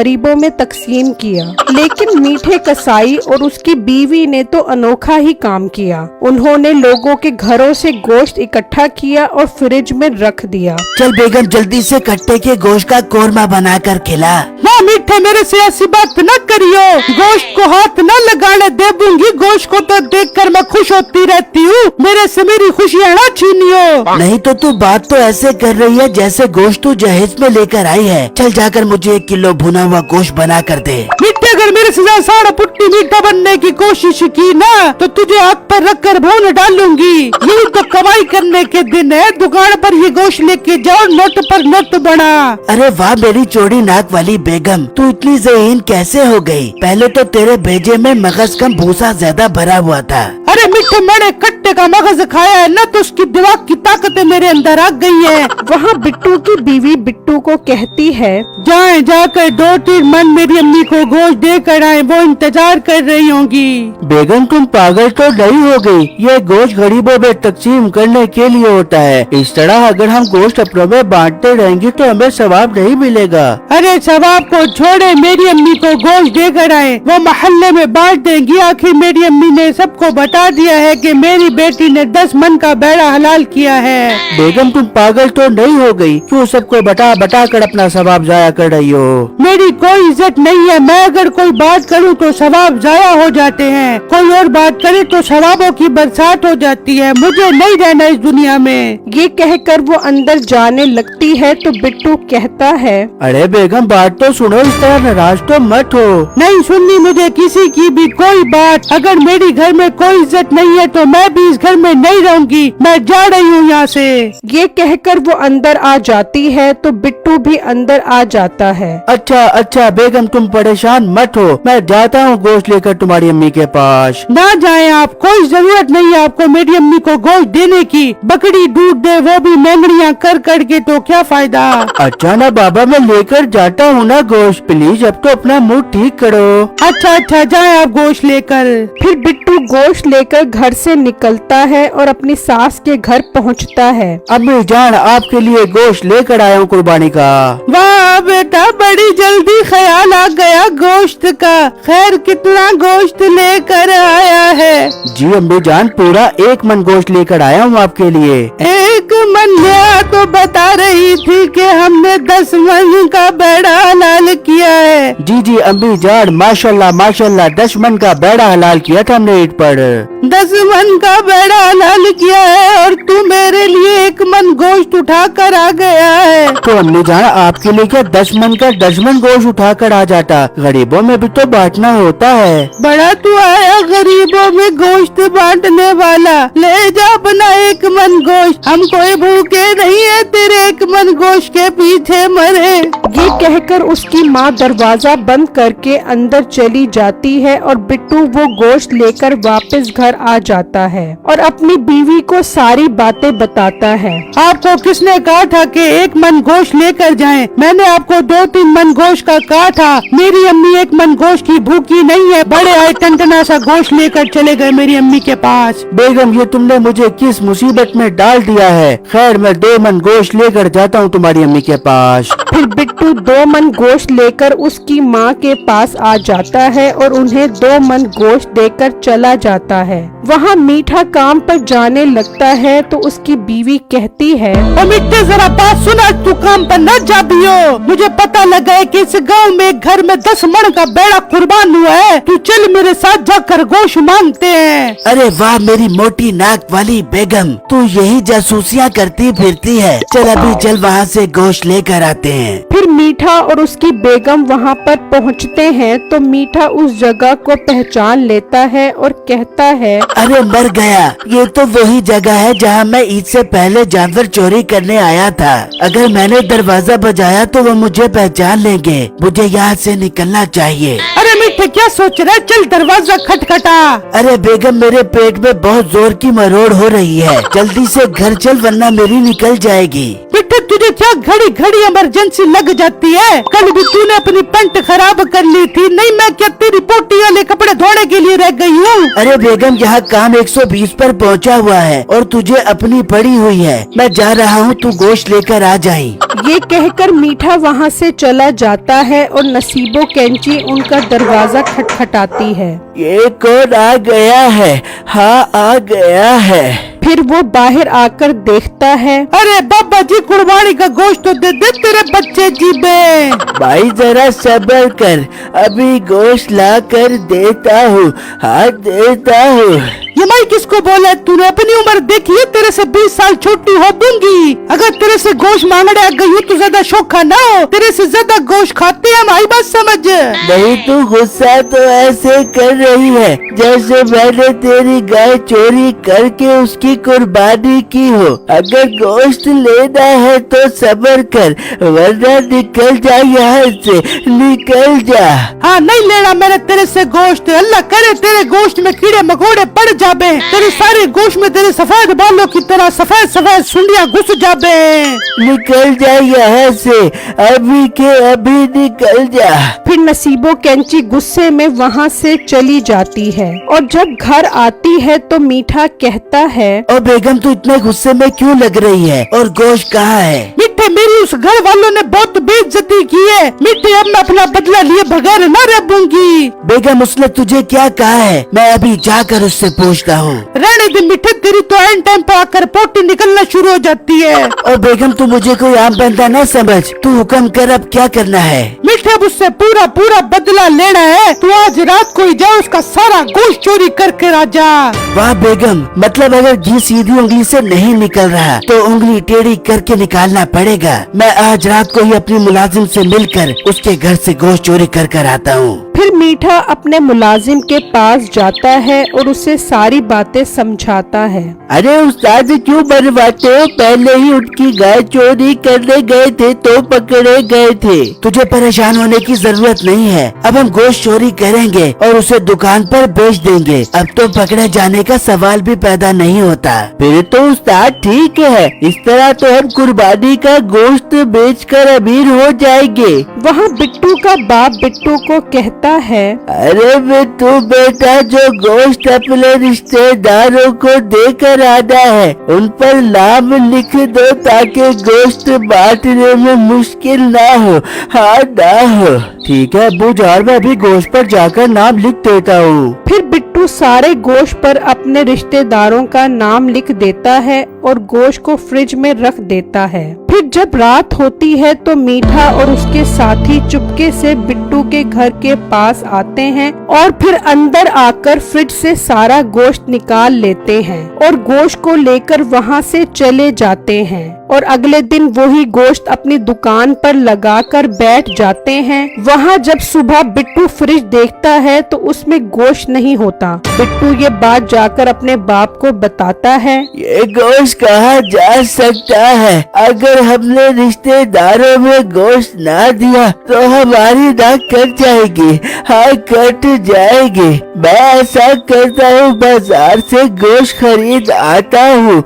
गरीबों में तकसीम किया। लेकिन मीठे कसाई और उसकी बीवी ने तो अनोखा ही काम किया। उन्होंने लोगों के घरों से गोश्त इकट्ठा किया और फ्रिज में रख दिया। चल बेगम जल्दी से कट्टे के गोश्त का कोरमा बनाकर खिला। ना मीठे मेरे से ऐसी बात न करियो, गोश्त को हाथ न लगाने दे दूंगी। गोश्त को तो देखकर मैं खुश होती रहती हूँ, मेरे से मेरी खुशियाँ न छीनियो। नहीं तो तू बात तो ऐसे कर रही है जैसे गोश्त तू जहेज में लेकर आई है। चल जाकर मुझे 1 किलो भुना हुआ गोश्त बना कर दे। मीठे अगर मेरे से सारा पुट्टी मीठा बनने की कोशिश की ना तो तुझे हाथ पर रख कर भून डालूंगी। यही तो कमाई करने के दिन है, दुकान पर ये गोश्त लेके जाओ, नोट पर नोट बना। अरे वाह मेरी चौड़ी नाक वाली बेगम, तू इतनी ज़हीन कैसे हो गई? पहले तो तेरे भेजे में मगज कम भूसा ज्यादा भरा हुआ था। अरे मीठे मैंने कट्टे का मगज खाया है ना, तो उसकी दिमाग की ताकतें मेरे अंदर आ गई है। वहाँ बिट्टू की बीवी बिट्टू को कहती है, जाएं जाकर 2-3 मन मेरी अम्मी को गोश्त देकर आए, वो इंतजार कर रही होंगी। बेगम तुम पागल तो नहीं हो गई? ये गोश्त गरीबों में तकसीम करने के लिए होता है। इस तरह अगर हम गोश्त अपनों में बांटते रहेंगे तो हमें सवाब नहीं मिलेगा। अरे सवाब को छोड़े, मेरी अम्मी को गोश्त देकर आए, वो मोहल्ले में बांट देंगी। आखिर मेरी अम्मी ने सबको बता दिया है कि मेरी बेटी ने 10 मन का बेड़ा हलाल किया है। बेगम तुम पागल तो नहीं हो गई? क्यों सबको बता बता कर अपना सवाब जाया कर रही हो? मेरी कोई इज्जत नहीं है, मैं अगर कोई बात करूं तो सवाब जाया हो जाते हैं, कोई और बात करे तो सवाबों की बरसात हो जाती है। मुझे नहीं रहना इस दुनिया में। ये कहकर वो अंदर जाने लगती है तो बिट्टू कहता है, अरे बेगम बात तो सुनो, इस तरह नाराज तो मत हो। नहीं सुननी मुझे किसी की भी कोई बात। अगर मेरी घर में कोई इज्जत नहीं है तो मैं भी इस घर में नहीं रहूंगी, मैं जा रही हूँ यहाँ से। ये कहकर वो अंदर आ जाती है तो बिट्टू भी अंदर आ जाता है। अच्छा अच्छा बेगम तुम परेशान मत हो, मैं जाता हूँ गोश्त लेकर तुम्हारी अम्मी के पास। ना जाए आप, कोई जरूरत नहीं है आपको मेरी अम्मी को गोश्त देने की। बकरी दूध दे, वो भी मेंगड़ियाँ कर के, तो क्या फायदा। अच्छा ना बाबा मैं लेकर जाता हूँ ना गोश्त, प्लीज अब तो अपना मूड ठीक करो। अच्छा अच्छा जाए आप गोश्त लेकर। फिर बिट्टू गोश्त लेकर घर से निकलता है और अपनी सास के घर पहुंचता है। अम्मी जान आपके लिए गोश्त लेकर आया हूँ कुर्बानी का। वाह बेटा, बड़ी जल्दी ख्याल आ गया गोश्त का। खैर कितना गोश्त लेकर आया है? जी अम्मी जान पूरा 1 मन गोश्त लेकर आया हूँ आपके लिए। 1 मन लिया तो बता रही थी कि हमने 10 मन का बेड़ा हलाल किया है। जी जी अम्मी जान माशाल्लाह माशाल्लाह 10 मन का बेड़ा हलाल किया था हमने ईद पर। 10 मन का बेड़ा हलाल किया है और तू मेरे लिए 1 मन गोश्त उठा कर आ गया है। तो अम्मी जान आपके लिए क्या 10 मन का 10 मन गोश्त उठा कर आ जाता? गरीबों में भी तो बांटना होता है। बड़ा तू आया गरीबों में गोश्त बांटने वाला। ले जा अपना 1 मन गोश्त, हम कोई भूखे नहीं है तेरे 1 मन गोश्त के पीछे मरे। ये कहकर उसकी माँ दरवाजा बंद करके अंदर चली जाती है और बिट्टू वो गोश्त लेकर वापस घर आ जाता है और अपनी बीवी को सारी बातें बताता है। आपको किसने कहा था कि 1 मन गोश्त लेकर जाएं? मैंने आपको 2-3 मन गोश्त का कहा था। मेरी अम्मी 1 मन गोश्त की भूखी नहीं है। बड़े आए टनटना सा गोश्त लेकर चले गए मेरी अम्मी के पास। बेगम ये तुमने मुझे किस मुसीबत में डाल दिया है। खैर मैं 2 मन गोश्त लेकर जाता हूँ तुम्हारी अम्मी के पास। फिर बिट्टू 2 मन गोश्त लेकर उसकी माँ के पास आ जाता है और उन्हें 2 मन गोश्त देकर चला जाता है। वहाँ मीठा काम पर जाने लगता है तो उसकी बीवी कहती है, ओ मिट्टे जरा बात सुना, तू काम पर न जा बियो। मुझे पता लगा है कि इस गांव में एक घर में 10 मन का बेड़ा कुर्बान हुआ है। तू चल मेरे साथ जाकर गोश्त मांगते हैं। अरे वाह मेरी मोटी नाक वाली बेगम, तू यही जासूसियाँ करती फिरती है। चल अभी चल वहाँ से गोश्त लेकर आते हैं। फिर मीठा और उसकी बेगम वहाँ पर पहुँचते हैं तो मीठा उस जगह को पहचान लेता है और कहता है, अरे मर गया, ये तो वही जगह है जहाँ मैं ईद से पहले जानवर चोरी करने आया था। अगर मैंने दरवाजा बजाया तो वो मुझे पहचान लेंगे। मुझे यहाँ से निकलना चाहिए। अरे मिट्टे क्या सोच रहा है? चल दरवाजा खटखटा। अरे बेगम मेरे पेट में बहुत जोर की मरोड़ हो रही है, जल्दी से घर चल वरना मेरी निकल जाएगी। मिट्टे तुझे क्या घड़ी घड़ी इमरजेंसी लग जाती है? कल भी तूने अपनी पैंट खराब कर ली थी। नहीं मैं क्या तेरी पोटी वाले कपड़े धोने के लिए रह गई हूँ। अरे बेगम, यहाँ काम 120 पर पहुँचा हुआ है और तुझे अपनी पड़ी हुई है। मैं जा रहा हूँ, तू गोश्त लेकर आ जाई। ये कहकर मीठा वहाँ से चला जाता है और नसीबो कैंची उनका दरवाजा खटखटाती है। ये कौन आ गया है? हाँ, आ गया है। फिर वो बाहर आकर देखता है। अरे बाबा जी, कुर्बानी का गोश्त तो दे दे तेरे बच्चे जी बे। भाई जरा सब्र कर, अभी गोश्त ला कर देता हूँ। हाँ, देता हूँ। ये मैं किसको बोला? तूने अपनी उम्र देखी है? तेरे से 20 साल छोटी हो दूंगी। अगर तेरे से गोश्त मांगने आ गई हूँ तो ज्यादा शौका ना हो। तेरे से ज्यादा गोश्त खाते हैं, हमारी बात समझ। नहीं, तू गुस्सा तो ऐसे कर रही है जैसे मैंने तेरी गाय चोरी करके उसकी कुर्बानी की हो। अगर गोश्त लेना है तो सब्र कर, वरना निकल जा यहाँ से, निकल जा। हाँ, नहीं लेना मैंने तेरे से गोश्त। अल्लाह करे तेरे गोश्त में कीड़े मकोड़े पड़ जाबे। तेरे सारे गोश्त में तेरे सफेद बालों की तरह सफेद सफेद सुंडियां घुस जाबे। निकल जा यहाँ से, अभी के अभी निकल जा। फिर नसीबो कैंची गुस्से में वहाँ से चली जाती है और जब घर आती है तो मीठा कहता है, और बेगम, तू इतने गुस्से में क्यों लग रही है? और गोश्त कहाँ है? मिठे, मेरी उस घर वालों ने बहुत बेइज्जती की है। मिठे, अब मैं अपना बदला लिए बगैर न रहूंगी। बेगम, उसने तुझे क्या कहा है? मैं अभी जाकर उससे पूछता हूँ। रहने दे मिठे, तेरी तो एंड टाइम पर आकर पोटी निकलना शुरू हो जाती है। और बेगम, तू मुझे कोई आम बंदा न समझ, तू हुक्म कर, अब क्या करना है? मिठे, अब उससे पूरा पूरा बदला लेना है। तू आज रात को ही जा, उसका सारा गोश्त चोरी करके राजा। वाह बेगम, मतलब अगर घी सीधी उंगली से नहीं निकल रहा तो उंगली टेढ़ी करके निकालना पड़ेगा। मैं आज रात को ही अपनी मुलाजिम से मिलकर उसके घर से गोश्त चोरी कर आता हूँ। फिर मीठा अपने मुलाजिम के पास जाता है और उसे सारी बातें समझाता है। अरे उस्ताद, क्यों बनवाते हो? पहले ही उनकी गाय चोरी करने गए थे तो पकड़े गए थे। तुझे परेशान होने की जरूरत नहीं है। अब हम गोश्त चोरी करेंगे और उसे दुकान पर बेच देंगे। अब तो पकड़े जाने का सवाल भी पैदा नहीं होता। फिर तो उस्ताद ठीक है, इस तरह तो हम कुर्बानी का गोश्त बेचकर अमीर हो जाएंगे। वहाँ बिट्टू का बाप बिट्टू को कहता है, अरे बिट्टू बेटा, जो गोश्त अपने रिश्तेदारों को देकर आना है उन पर नाम लिख दो ताकि गोश्त बांटने में मुश्किल ना हो। हाँ, ना हो। ठीक है अब्बू जान, मैं अभी गोश्त पर जाकर नाम लिख देता हूँ। फिर बिट्टू सारे गोश्त पर अपने रिश्तेदारों का नाम लिख देता है और गोश्त को फ्रिज में रख देता है। फिर जब रात होती है तो मीठा और उसके साथी चुपके से बिट्टू के घर के पास आते हैं और फिर अंदर आकर फ्रिज से सारा गोश्त निकाल लेते हैं और गोश्त को लेकर वहाँ से चले जाते हैं और अगले दिन वही गोश्त अपनी दुकान पर लगाकर बैठ जाते हैं। वहाँ जब सुबह बिट्टू फ्रिज देखता है तो उसमें गोश्त नहीं होता। बिट्टू ये बात जाकर अपने बाप को बताता है। ये गोश्त कहाँ जा सकता है? अगर हमने रिश्तेदारों में गोश्त ना दिया तो हमारी नाक कट जाएगी। हाँ, कट जाएगी। मैं ऐसा करता हूँ, बाजार से गोश्त खरीद आता हूँ।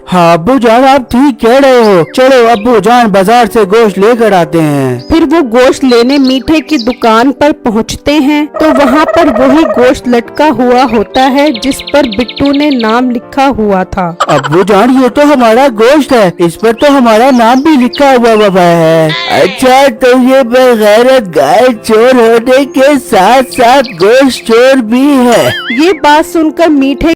हाँ अब्बू जान, आप ठीक कह रहे हो। चलो अब्बू जान, बाजार से गोश्त लेकर आते हैं। फिर वो गोश्त लेने मीठे की दुकान पर पहुंचते हैं तो वहाँ पर वही गोश्त लटका हुआ होता है जिस पर बिट्टू ने नाम लिखा हुआ था। अब्बू जान, ये तो हमारा गोश्त है, इस पर तो हमारा नाम भी लिखा हुआ बाबा है। अच्छा, तो ये बेगैरत गाय चोर होने के साथ साथ गोश्त चोर भी है। ये बात सुनकर मीठे